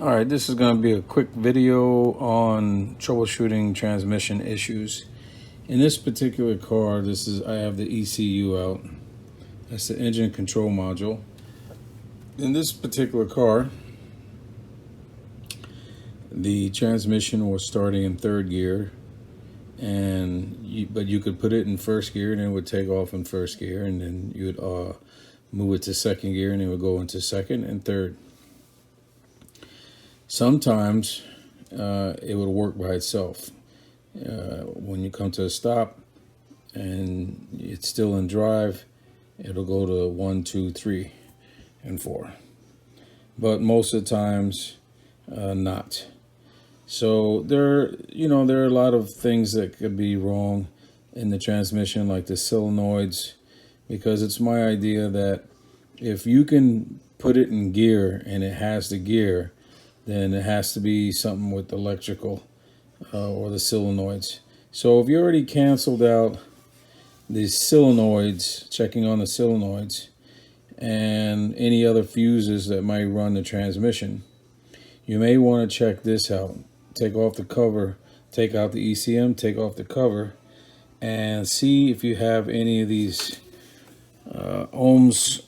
All right, this is going to be a quick video on troubleshooting transmission issues. In this particular car, I have the ECU out. That's the engine control module. In this particular car, the transmission was starting in third gear, but you could put it in first gear and it would take off in first gear, and then you would move it to second gear and it would go into second and third. Sometimes it would work by itself. When you come to a stop and it's still in drive, it'll go to 1, 2, 3, and 4. But most of the times, not. So there are a lot of things that could be wrong in the transmission, like the solenoids, because it's my idea that if you can put it in gear and it has the gear, then it has to be something with electrical or the solenoids. So if you already canceled out the solenoids, checking on the solenoids, and any other fuses that might run the transmission, you may want to check this out. Take off the cover, take out the ECM, take off the cover, and see if you have any of these ohms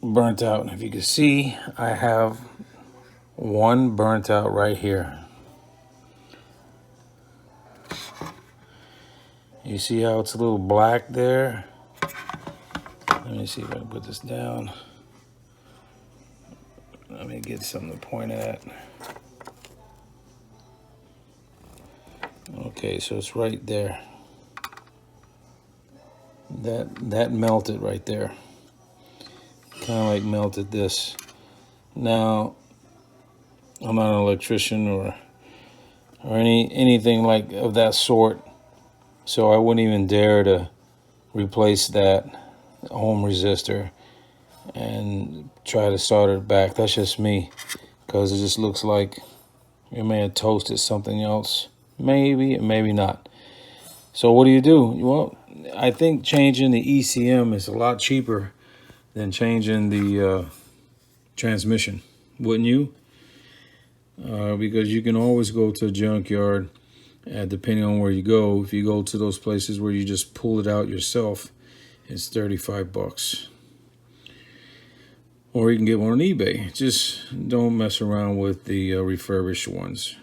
burnt out. And if you can see, I have one burnt out right here. You see how it's a little black there? Let me see if I can put this down. Let me get something to point at. Okay, so it's right there. That melted right there. Kind of like melted this. Now, I'm not an electrician or anything like of that sort, so I wouldn't even dare to replace that ohm resistor and try to start it back. That's just me, because it just looks like you may have toasted something else. Maybe, maybe not. So what do? Well, I think changing the ECM is a lot cheaper than changing the transmission, wouldn't you? Because you can always go to a junkyard, depending on where you go. If you go to those places where you just pull it out yourself, it's $35. Or you can get one on eBay. Just don't mess around with the refurbished ones.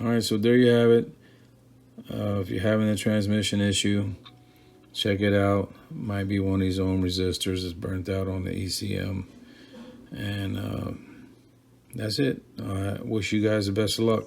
All right, so there you have it. If you're having a transmission issue, check it out. Might be one of these ohm resistors that's burnt out on the ECM. And that's it. I wish you guys the best of luck.